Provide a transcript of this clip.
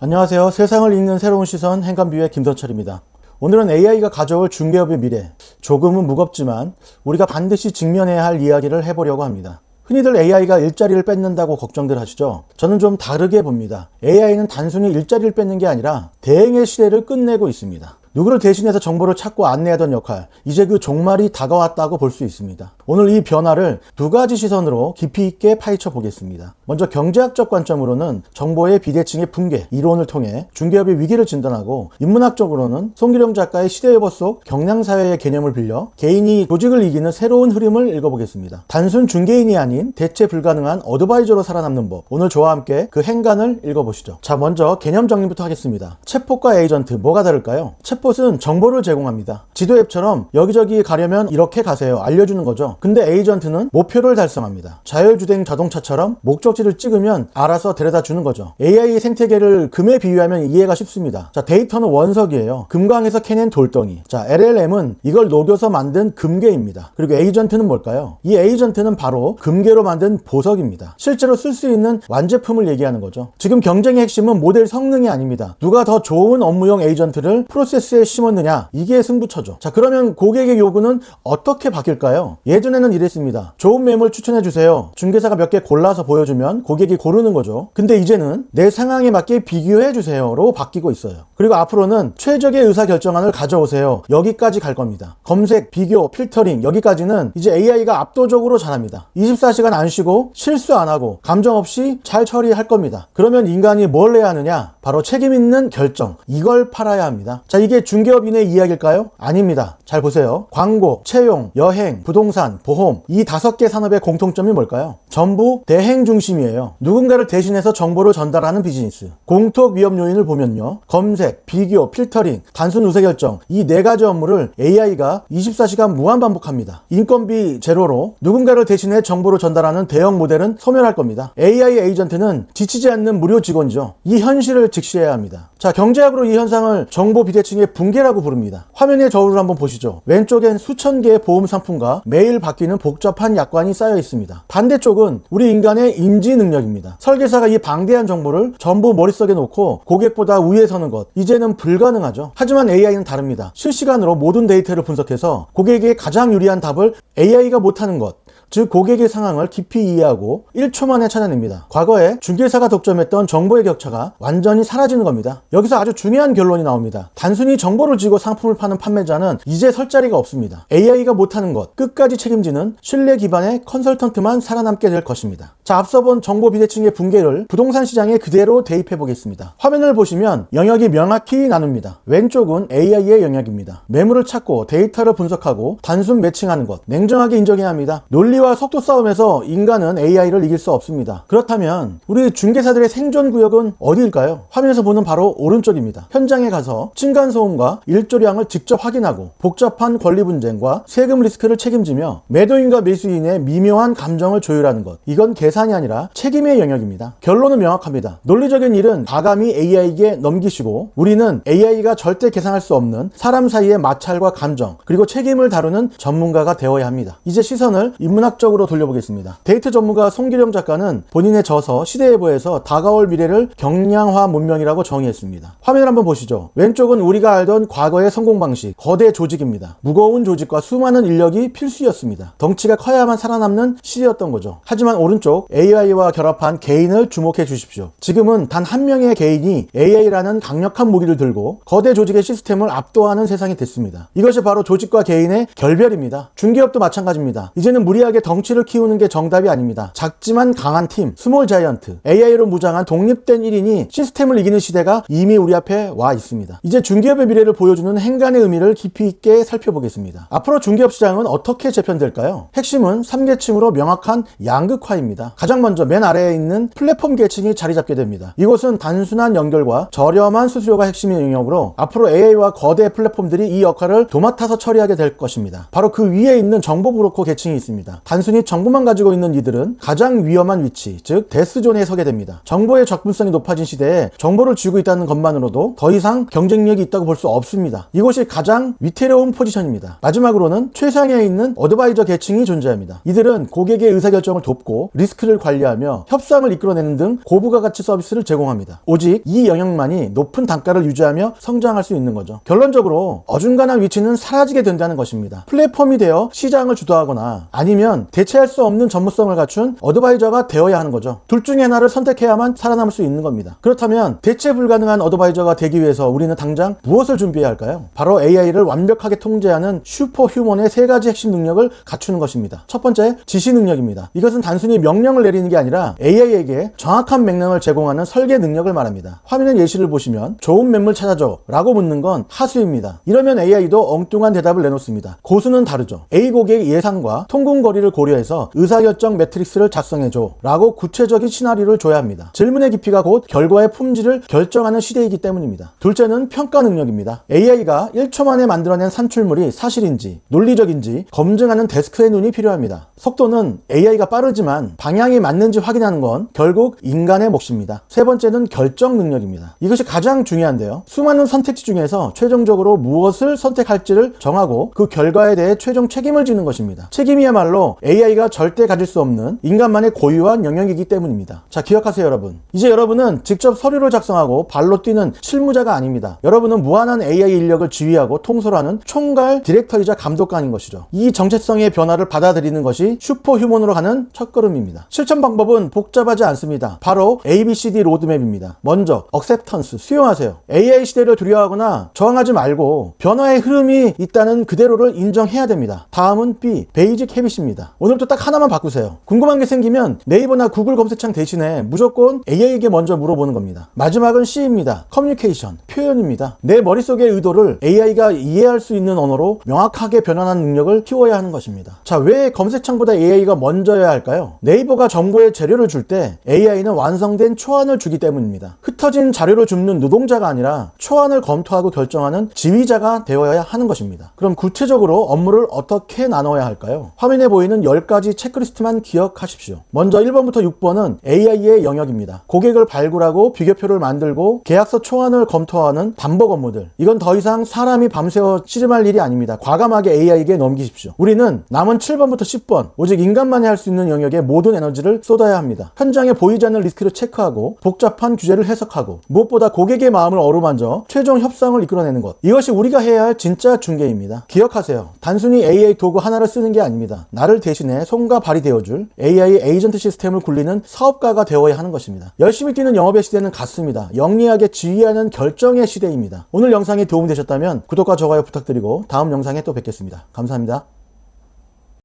안녕하세요. 세상을 읽는 새로운 시선 행간뷰의 김선철입니다. 오늘은 AI가 가져올 중개업의 미래, 조금은 무겁지만 우리가 반드시 직면해야 할 이야기를 해보려고 합니다. 흔히들 AI가 일자리를 뺏는다고 걱정들 하시죠? 저는 좀 다르게 봅니다. AI는 단순히 일자리를 뺏는 게 아니라 대행의 시대를 끝내고 있습니다. 누구를 대신해서 정보를 찾고 안내하던 역할, 이제 그 종말이 다가왔다고 볼 수 있습니다. 오늘 이 변화를 두 가지 시선으로 깊이 있게 파헤쳐 보겠습니다. 먼저 경제학적 관점으로는 정보의 비대칭의 붕괴 이론을 통해 중개업의 위기를 진단하고, 인문학적으로는 송기령 작가의 시대여보 속 경량사회의 개념을 빌려 개인이 조직을 이기는 새로운 흐름을 읽어보겠습니다. 단순 중개인이 아닌 대체 불가능한 어드바이저로 살아남는 법, 오늘 저와 함께 그 행간을 읽어보시죠. 자, 먼저 개념 정리부터 하겠습니다. 챗봇과 에이전트, 뭐가 다를까요? 챗봇은 정보를 제공합니다. 지도 앱처럼 여기저기 가려면 이렇게 가세요, 알려주는 거죠. 근데 에이전트는 목표를 달성합니다. 자율주행 자동차처럼 목적지를 찍으면 알아서 데려다 주는 거죠. AI의 생태계를 금에 비유하면 이해가 쉽습니다. 자, 데이터는 원석이에요. 금광에서 캐낸 돌덩이. 자, LLM은 이걸 녹여서 만든 금괴입니다. 그리고 에이전트는 뭘까요? 이 에이전트는 바로 금괴로 만든 보석입니다. 실제로 쓸 수 있는 완제품을 얘기하는 거죠. 지금 경쟁의 핵심은 모델 성능이 아닙니다. 누가 더 좋은 업무용 에이전트를 프로세스에 심었느냐, 이게 승부처죠. 자, 그러면 고객의 요구는 어떻게 바뀔까요? 예전에는 이랬습니다. 좋은 매물 추천해주세요. 중개사가 몇 개 골라서 보여주면 고객이 고르는 거죠. 근데 이제는 내 상황에 맞게 비교해주세요로 바뀌고 있어요. 그리고 앞으로는 최적의 의사결정안을 가져오세요, 여기까지 갈 겁니다. 검색, 비교, 필터링, 여기까지는 이제 AI가 압도적으로 잘합니다. 24시간 안 쉬고 실수 안 하고 감정 없이 잘 처리할 겁니다. 그러면 인간이 뭘 해야 하느냐? 바로 책임 있는 결정, 이걸 팔아야 합니다. 자, 이게 중개업인의 이야기일까요? 아닙니다. 잘 보세요. 광고, 채용, 여행, 부동산, 보험, 이 5개 산업의 공통점이 뭘까요? 전부 대행 중심이에요. 누군가를 대신해서 정보를 전달하는 비즈니스. 공통 위험 요인을 보면요, 검색, 비교, 필터링, 단순 의사결정, 이 4가지 업무를 AI가 24시간 무한 반복합니다. 인건비 제로로 누군가를 대신해 정보를 전달하는 대형 모델은 소멸할 겁니다. AI 에이전트는 지치지 않는 무료 직원이죠. 이 현실을 직시해야 합니다. 자, 경제학으로 이 현상을 정보 비대칭의 붕괴라고 부릅니다. 화면의 저울을 한번 보시죠. 왼쪽엔 수천 개의 보험 상품과 매일 바뀌는 복잡한 약관이 쌓여 있습니다. 반대쪽은 우리 인간의 인지 능력입니다. 설계사가 이 방대한 정보를 전부 머릿속에 놓고 고객보다 위에 서는 것, 이제는 불가능하죠. 하지만 AI는 다릅니다. 실시간으로 모든 데이터를 분석해서 고객에게 가장 유리한 답을 AI가 못하는 것, 즉 고객의 상황을 깊이 이해하고 1초 만에 찾아냅니다. 과거에 중개사가 독점했던 정보의 격차가 완전히 사라지는 겁니다. 여기서 아주 중요한 결론이 나옵니다. 단순히 정보를 쥐고 상품을 파는 판매자는 이제 설 자리가 없습니다. AI가 못하는 것, 끝까지 책임지는 신뢰 기반의 컨설턴트만 살아남게 될 것입니다. 자, 앞서 본 정보 비대칭의 붕괴를 부동산 시장에 그대로 대입해 보겠습니다. 화면을 보시면 영역이 명확히 나눕니다. 왼쪽은 AI의 영역입니다. 매물을 찾고 데이터를 분석하고 단순 매칭하는 것, 냉정하게 인정해야 합니다. 논리와 속도 싸움에서 인간은 AI를 이길 수 없습니다. 그렇다면 우리 중개사들의 생존 구역은 어디일까요? 화면에서 보는 바로 오른쪽입니다. 현장에 가서 층간소음과 일조량을 직접 확인하고 복잡한 권리 분쟁과 세금 리스크를 책임지며 매도인과 매수인의 미묘한 감정을 조율하는 것, 이건 계산이 아니라 책임의 영역입니다. 결론은 명확합니다. 논리적인 일은 과감히 AI에게 넘기시고, 우리는 AI가 절대 계산할 수 없는 사람 사이의 마찰과 감정, 그리고 책임을 다루는 전문가가 되어야 합니다. 이제 시선을 인문학적으로 돌려보겠습니다. 데이터 전문가 송기령 작가는 본인의 저서 시대여보에서 다가올 미래를 경량화 문명이라고 정의했습니다. 화면을 한번 보시죠. 왼쪽은 우리가 알던 과거의 성공 방식, 거대 조직입니다. 무거운 조직과 수많은 인력이 필수였습니다. 덩치가 커야만 살아남는 시대였던 거죠. 하지만 오른쪽 AI와 결합한 개인을 주목해 주십시오. 지금은 단 한 명의 개인이 AI라는 강력한 무기를 들고 거대 조직의 시스템을 압도하는 세상이 됐습니다. 이것이 바로 조직과 개인의 결별입니다. 중개업도 마찬가지입니다. 이제는 무리하게 덩치를 키우는 게 정답이 아닙니다. 작지만 강한 팀, 스몰 자이언트, AI로 무장한 독립된 1인이 시스템을 이기는 시대가 이미 우리 앞에 와 있습니다. 이제 중개업의 미래를 보여주는 행간의 의미를 깊이 있게 살펴보겠습니다. 앞으로 중개업 시장은 어떻게 재편될까요? 핵심은 3계층으로 명확한 양극화입니다. 가장 먼저 맨 아래에 있는 플랫폼 계층이 자리 잡게 됩니다. 이곳은 단순한 연결과 저렴한 수수료가 핵심인 영역으로 앞으로 AI와 거대 플랫폼들이 이 역할을 도맡아서 처리하게 될 것입니다. 바로 그 위에 있는 정보 브로커 계층이 있습니다. 단순히 정보만 가지고 있는 이들은 가장 위험한 위치, 즉 데스존에 서게 됩니다. 정보의 접근성이 높아진 시대에 정보를 쥐고 있다는 것만으로도 더 이상 경쟁력이 있다고 볼 수 없습니다. 이곳이 가장 위태로운 포지션입니다. 마지막으로는 최상위에 있는 어드바이저 계층이 존재합니다. 이들은 고객의 의사결정을 돕고 리스크를 관리하며 협상을 이끌어내는 등 고부가 가치 서비스를 제공합니다. 오직 이 영역만이 높은 단가를 유지하며 성장할 수 있는 거죠. 결론적으로 어중간한 위치는 사라지게 된다는 것입니다. 플랫폼이 되어 시장을 주도하거나 아니면 대체할 수 없는 전문성을 갖춘 어드바이저가 되어야 하는 거죠. 둘 중에 하나를 선택해야만 살아남을 수 있는 겁니다. 그렇다면 대체 불가능한 어드바이저가 되기 위해서 우리는 당장 무엇을 준비해야 할까요? 바로 AI를 완벽하게 통제하는 슈퍼휴먼의 세 가지 핵심 능력을 갖추는 것입니다. 첫 번째, 지시 능력입니다. 이것은 단순히 명령을 내리는 게 아니라 AI에게 정확한 명령을 제공하는 설계 능력을 말합니다. 화면의 예시를 보시면 좋은 매물 찾아줘 라고 묻는 건 하수입니다. 이러면 AI도 엉뚱한 대답을 내놓습니다. 고수는 다르죠. A 고객의 예상과 통금 거리를 고려해서 의사결정 매트릭스를 작성해줘 라고 구체적인 시나리오를 줘야 합니다. 질문의 깊이가 곧 결과의 품질을 결정하는 시대이기 때문입니다. 둘째는 평가 능력입니다. AI가 1초 만에 만들어낸 산출물이 사실인지 논리적인지 검증하는 데스크의 눈이 필요합니다. 속도는 AI가 빠르지만 방향이 맞는지 확인하는 건 결국 인간의 몫입니다. 세 번째는 결정 능력입니다. 이것이 가장 중요한데요. 수많은 선택지 중에서 최종적으로 무엇을 선택할지를 정하고 그 결과에 대해 최종 책임을 지는 것입니다. 책임이야말로 AI가 절대 가질 수 없는 인간만의 고유한 영역이기 때문입니다. 자, 기억하세요 여러분. 이제 여러분은 직접 서류를 작성하고 발로 뛰는 실무자가 아닙니다. 여러분은 무한한 AI 인력을 지휘하고 통솔하는 총괄 디렉터이자 감독관인 것이죠. 이 정체성의 변화를 받아들이는 것이 슈퍼휴먼으로 가는 첫걸음입니다. 실천 방법은 복잡하지 않습니다. 바로 ABCD 로드맵입니다. 먼저 acceptance, 수용하세요. AI 시대를 두려워하거나 저항하지 말고 변화의 흐름이 있다는 그대로를 인정해야 됩니다. 다음은 B, 베이직 헤빗입니다. 오늘부터 딱 하나만 바꾸세요. 궁금한 게 생기면 네이버나 구글 검색창 대신에 무조건 AI에게 먼저 물어보는 겁니다. 마지막은 C입니다. 커뮤니케이션, 표현입니다. 내 머릿속의 의도를 AI가 이해할 수 있는 언어로 명확하게 변환하는 능력을 키워야 하는 것입니다. 자, 왜 검색창보다 AI가 먼저여야 할까요? 네이버가 정보의 재료를 줄 때 AI는 완성된 초안을 주기 때문입니다. 흩어진 자료를 줍는 노동자가 아니라 초안을 검토하고 결정하는 지휘자가 되어야 하는 것입니다. 그럼 구체적으로 업무를 어떻게 나눠야 할까요? 화면에 보이는 10가지 체크리스트만 기억하십시오. 먼저 1번부터 6번은 AI의 영역입니다. 고객을 발굴하고 비교표를 만들고 계약서 초안을 검토하는 반복 업무들. 이건 더 이상 사람이 밤새워 씨름할 일이 아닙니다. 과감하게 AI에게 넘기십시오. 우리는 남은 7번부터 10번, 오직 인간만이 할 수 있는 영역에 모든 에너지를 쏟아야 합니다. 현장에 보이지 않는 리스크를 체크하고 복잡한 규제를 해석하고 무엇보다 고객의 마음을 어루만져 최종 협상을 이끌어내는 것. 이것이 우리가 해야 할 진짜 중개입니다. 기억하세요. 단순히 AI 도구 하나를 쓰는 게 아닙니다. 나를 대신해 손과 발이 되어줄 AI 에이전트 시스템을 굴리는 사업가가 되어야 하는 것입니다. 열심히 뛰는 영업의 시대는 갔습니다. 영리하게 지휘하는 결정의 시대입니다. 오늘 영상이 도움되셨다면 구독과 좋아요 부탁드리고 다음 영상에 또 뵙겠습니다. 감사합니다.